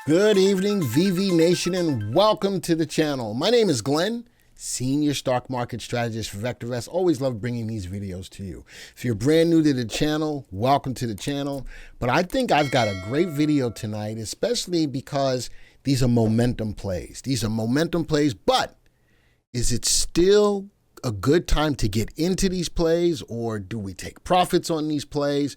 Good evening, VV Nation, and welcome to the channel. My name is Glenn, Senior Stock Market Strategist for VectorVest. Always love bringing these videos to you. If you're brand new to the channel, welcome to the channel. But I think I've got a great video tonight, especially because these are momentum plays. These are momentum plays, but is it still a good time to get into these plays, or do we take profits on these plays?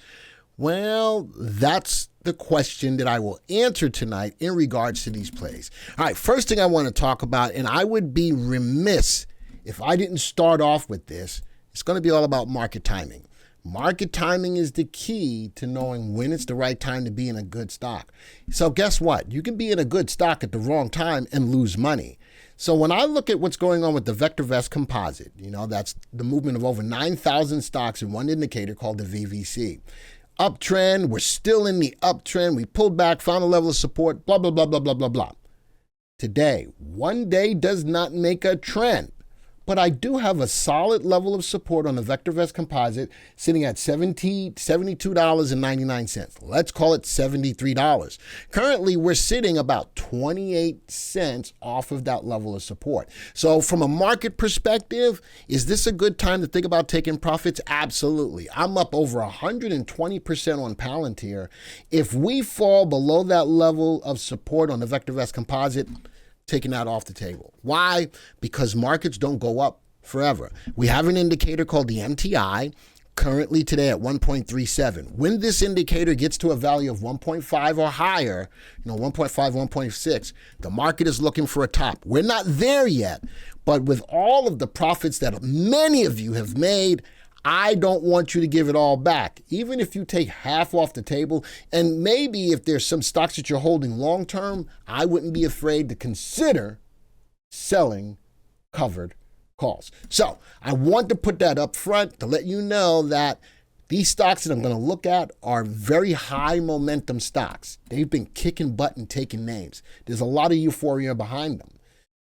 Well, that's the question that I will answer tonight in regards to these plays. All right, first thing I want to talk about, and I would be remiss if I didn't start off with this, it's going to be all about market timing. Market timing is the key to knowing when it's the right time to be in a good stock. So guess what? You can be in a good stock at the wrong time and lose money. So when I look at what's going on with the VectorVest composite, that's the movement of over 9,000 stocks in one indicator called the VVC. Uptrend, we're still in the uptrend. We pulled back, found a level of support, blah, blah, blah, blah, blah, blah, blah. Today, one day does not make a trend, but I do have a solid level of support on the VectorVest composite sitting at $72.99. Let's call it $73. Currently, we're sitting about 28 cents off of that level of support. So from a market perspective, is this a good time to think about taking profits? Absolutely. I'm up over 120% on Palantir. If we fall below that level of support on the VectorVest composite, taking that off the table. Why? Because markets don't go up forever. We have an indicator called the MTI, currently today at 1.37. When this indicator gets to a value of 1.5 or higher, 1.5, 1.6, the market is looking for a top. We're not there yet, but with all of the profits that many of you have made, I don't want you to give it all back. Even if you take half off the table, and maybe if there's some stocks that you're holding long-term, I wouldn't be afraid to consider selling covered calls. So I want to put that up front to let you know that these stocks that I'm going to look at are very high momentum stocks. They've been kicking butt and taking names. There's a lot of euphoria behind them.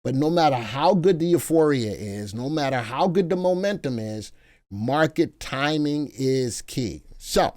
But no matter how good the euphoria is, no matter how good the momentum is, market timing is key. So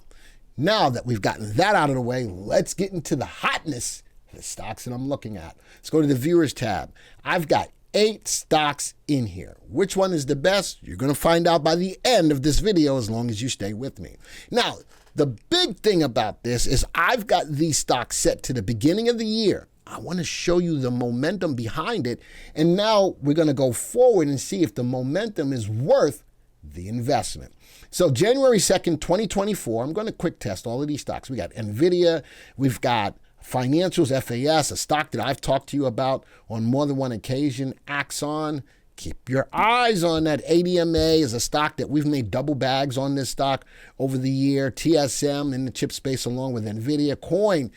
now that we've gotten that out of the way, let's get into the hotness of the stocks that I'm looking at. Let's go to the viewers tab. I've got 8 stocks in here. Which one is the best? You're going to find out by the end of this video as long as you stay with me. Now, the big thing about this is I've got these stocks set to the beginning of the year. I want to show you the momentum behind it. And now we're going to go forward and see if the momentum is worth the investment. So January 2nd, 2024, I'm going to quick test all of these stocks. We got NVIDIA, we've got financials, FAS, a stock that I've talked to you about on more than one occasion. Axon, keep your eyes on that. ADMA is a stock that we've made double bags on this stock over the year. TSM in the chip space along with NVIDIA. Coin,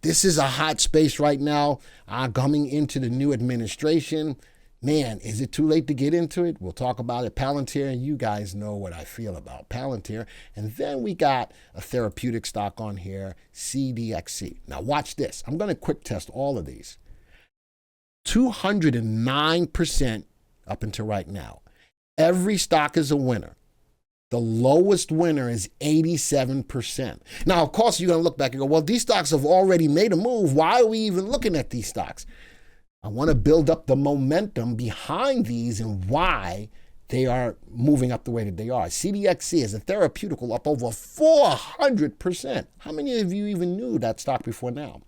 this is a hot space right now coming into the new administration. Man, is it too late to get into it? We'll talk about it. Palantir, and you guys know what I feel about Palantir. And then we got a therapeutic stock on here, CDXC. Now watch this. I'm going to quick test all of these. 209% up until right now. Every stock is a winner. The lowest winner is 87%. Now, of course, you're going to look back and go, well, these stocks have already made a move. Why are we even looking at these stocks? I want to build up the momentum behind these and why they are moving up the way that they are. CDXC is a therapeutical up over 400%. How many of you even knew that stock before now?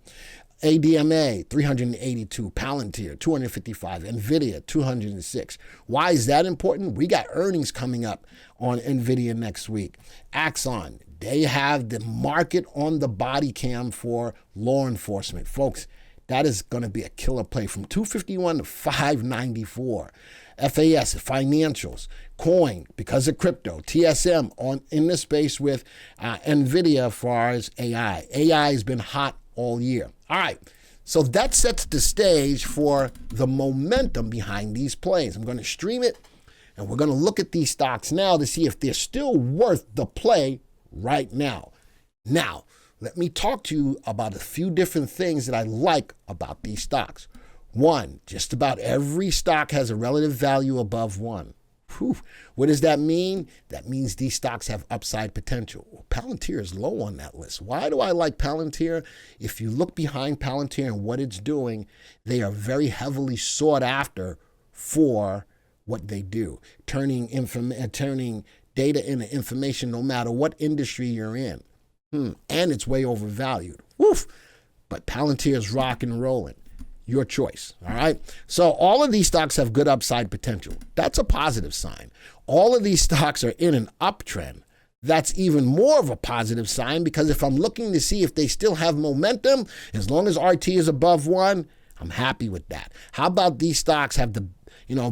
ADMA, 382, Palantir, 255, NVIDIA, 206. Why is that important? We got earnings coming up on NVIDIA next week. Axon, they have the market on the body cam for law enforcement. Folks, that is going to be a killer play from 251 to 594. FAS, financials, coin, because of crypto, TSM in the space with NVIDIA as far as AI. AI has been hot all year. All right, so that sets the stage for the momentum behind these plays. I'm going to stream it, and we're going to look at these stocks now to see if they're still worth the play right now. Now, let me talk to you about a few different things that I like about these stocks. One, just about every stock has a relative value above 1. Whew. What does that mean? That means these stocks have upside potential. Palantir is low on that list. Why do I like Palantir? If you look behind Palantir and what it's doing, they are very heavily sought after for what they do, turning data into information no matter what industry you're in. And it's way overvalued. Woof. But Palantir is rock and rolling. Your choice, all right? So all of these stocks have good upside potential. That's a positive sign. All of these stocks are in an uptrend. That's even more of a positive sign, because if I'm looking to see if they still have momentum, as long as RT is above 1, I'm happy with that. How about these stocks have the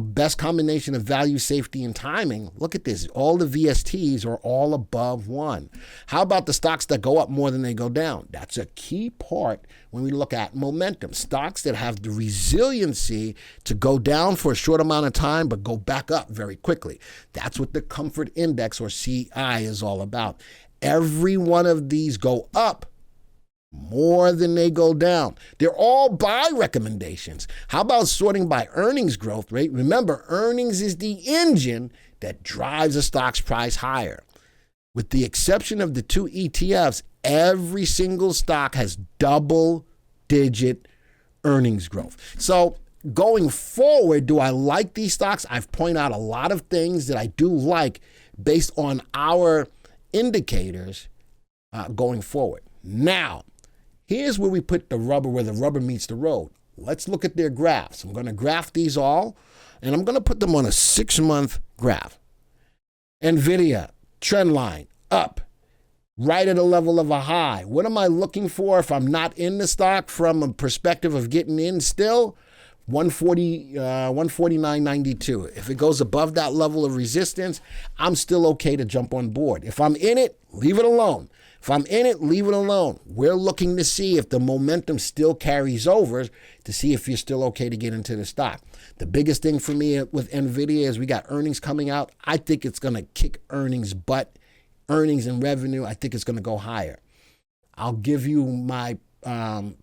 best combination of value, safety, and timing? Look at this. All the VSTs are all above 1. How about the stocks that go up more than they go down? That's a key part when we look at momentum. Stocks that have the resiliency to go down for a short amount of time but go back up very quickly. That's what the comfort index, or CI, is all about. Every one of these go up more than they go down. They're all buy recommendations. How about sorting by earnings growth rate? Remember, earnings is the engine that drives a stock's price higher. With the exception of the 2 ETFs, every single stock has double-digit earnings growth. So going forward, do I like these stocks? I've pointed out a lot of things that I do like based on our indicators going forward. Now, here's where we put the rubber, where the rubber meets the road. Let's look at their graphs. I'm going to graph these all, and I'm going to put them on a 6-month graph. NVIDIA, trend line, up, right at a level of a high. What am I looking for if I'm not in the stock from a perspective of getting in still? 149.92. If it goes above that level of resistance, I'm still okay to jump on board. If I'm in it, leave it alone. If I'm in it, leave it alone. We're looking to see if the momentum still carries over, to see if you're still okay to get into the stock. The biggest thing for me with NVIDIA is we got earnings coming out. I think it's going to kick earnings butt. Earnings and revenue, I think it's going to go higher. I'll give you my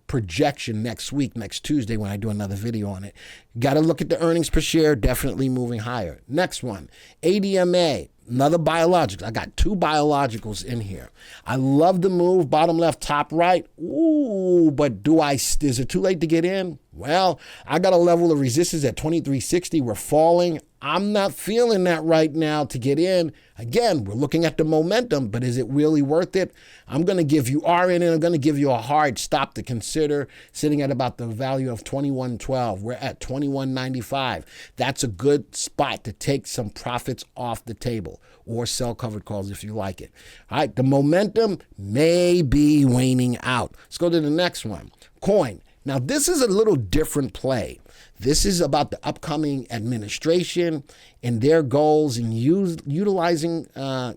projection next week, next Tuesday, when I do another video on it. Got to look at the earnings per share, definitely moving higher. Next one, ADMA, another biologics. I got 2 biologicals in here. I love the move, bottom left, top right. Ooh, but is it too late to get in? Well, I got a level of resistance at 2360. We're falling. I'm not feeling that right now to get in. Again, we're looking at the momentum, but is it really worth it? I'm going to give you RN, and I'm going to give you a hard stop to consider, sitting at about the value of 2112. We're at 2195. That's a good spot to take some profits off the table, or sell covered calls if you like it. All right, the momentum may be waning out. Let's go to the next one. Coin. Now, this is a little different play. This is about the upcoming administration and their goals in utilizing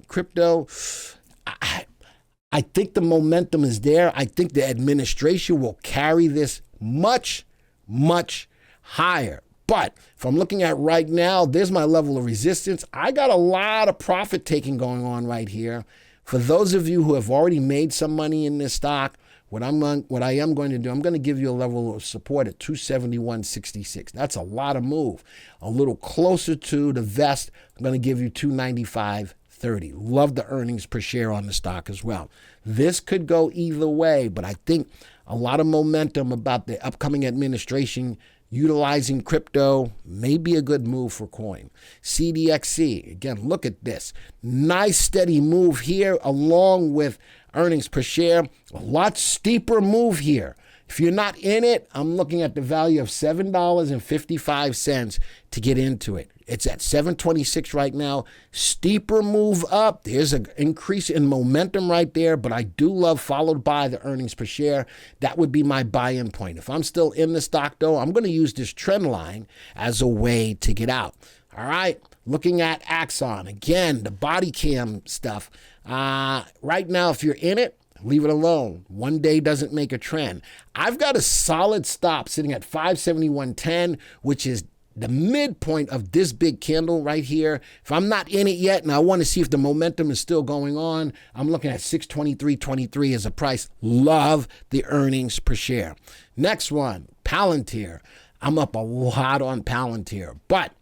crypto. I think the momentum is there. I think the administration will carry this much, much higher. But if I'm looking at right now, there's my level of resistance. I got a lot of profit taking going on right here. For those of you who have already made some money in this stock, what I am going to do, I'm going to give you a level of support at 271.66. That's a lot of move. A little closer to the vest, I'm going to give you 295.30. Love the earnings per share on the stock as well. This could go either way, but I think a lot of momentum about the upcoming administration utilizing crypto may be a good move for coin. CDXC, again, look at this. Nice steady move here along with earnings per share. A lot steeper move here. If you're not in it, I'm looking at the value of $7.55 to get into it. It's at $7.26 right now. Steeper move up. There's an increase in momentum right there, but I do love followed by the earnings per share. That would be my buy-in point. If I'm still in the stock, though, I'm going to use this trend line as a way to get out. All right, looking at Axon. Again, the body cam stuff. Right now, if you're in it, leave it alone. One day doesn't make a trend. I've got a solid stop sitting at 571.10, which is the midpoint of this big candle right here. If I'm not in it yet and I want to see if the momentum is still going on, I'm looking at 623.23 as a price. Love the earnings per share. Next one, Palantir. I'm up a lot on Palantir, but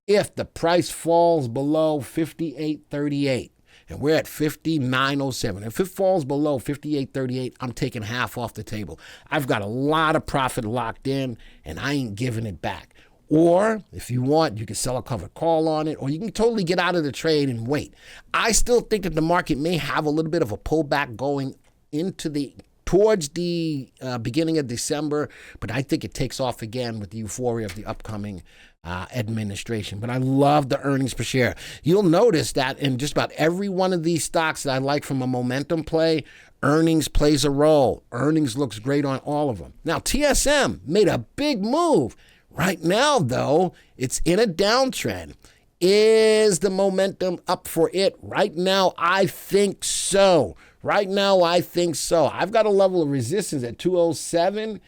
if the price falls below 58.38, and we're at 59.07. If it falls below 58.38, I'm taking half off the table. I've got a lot of profit locked in, and I ain't giving it back. Or if you want, you can sell a covered call on it, or you can totally get out of the trade and wait. I still think that the market may have a little bit of a pullback going towards the beginning of December, but I think it takes off again with the euphoria of the upcoming administration. But I love the earnings per share. You'll notice that in just about every one of these stocks that I like from a momentum play, earnings plays a role. Earnings looks great on all of them. Now, TSM made a big move. Right now, though, it's in a downtrend. Is the momentum up for it? Right now, I think so. I've got a level of resistance at 207.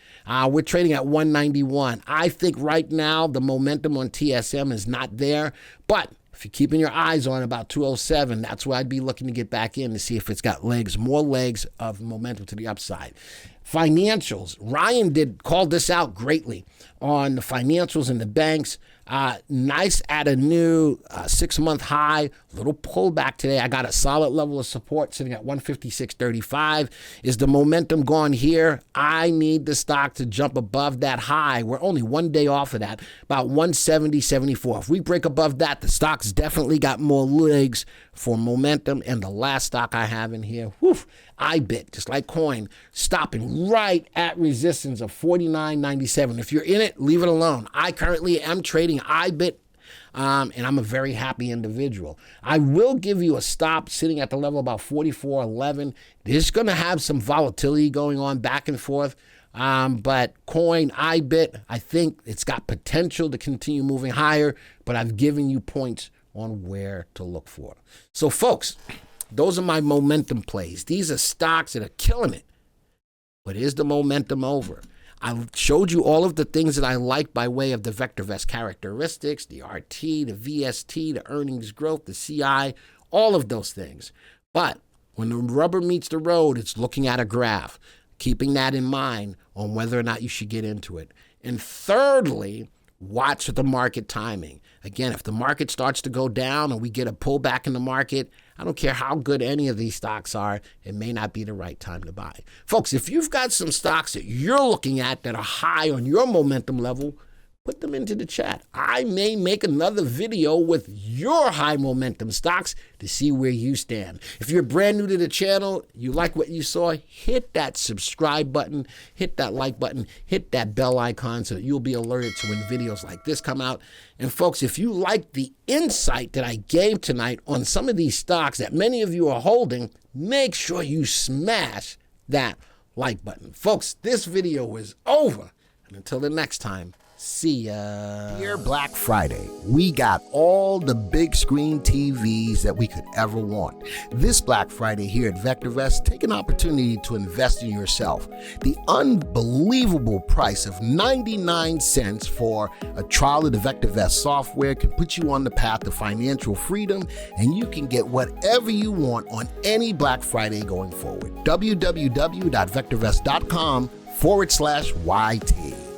We're trading at 191. I think right now the momentum on TSM is not there. But if you're keeping your eyes on about 207, that's where I'd be looking to get back in to see if it's got more legs of momentum to the upside. Financials. Ryan called this out greatly on the financials and the banks. Nice at a new 6-month high. Little pullback today. I got a solid level of support sitting at 156.35. Is the momentum gone here? I need the stock to jump above that high. We're only 1 day off of that, about 170.74. If we break above that, the stock's definitely got more legs for momentum. And the last stock I have in here, IBIT, just like coin, stopping right at resistance of 49.97. If you're in it, leave it alone. I currently am trading IBIT, and I'm a very happy individual. I will give you a stop sitting at the level about 44.11. This is going to have some volatility going on back and forth. But coin, IBIT, I think it's got potential to continue moving higher, but I've given you points on where to look for. So, folks, those are my momentum plays. These are stocks that are killing it. But is the momentum over? I showed you all of the things that I like by way of the VectorVest characteristics, the RT, the VST, the earnings growth, the CI, all of those things. But when the rubber meets the road, it's looking at a graph, keeping that in mind on whether or not you should get into it. And thirdly, watch the market timing. Again, if the market starts to go down and we get a pullback in the market, I don't care how good any of these stocks are, it may not be the right time to buy. Folks, if you've got some stocks that you're looking at that are high on your momentum level, put them into the chat. I may make another video with your high momentum stocks to see where you stand. If you're brand new to the channel, you like what you saw, hit that subscribe button, hit that like button, hit that bell icon so that you'll be alerted to when videos like this come out. And folks, if you like the insight that I gave tonight on some of these stocks that many of you are holding, make sure you smash that like button. Folks, this video is over. And until the next time, see ya. Here, Black Friday, we got all the big screen TVs that we could ever want. This Black Friday here at VectorVest, take an opportunity to invest in yourself. The unbelievable price of 99 cents for a trial of the VectorVest software can put you on the path to financial freedom, and you can get whatever you want on any Black Friday going forward. www.vectorvest.com/YT.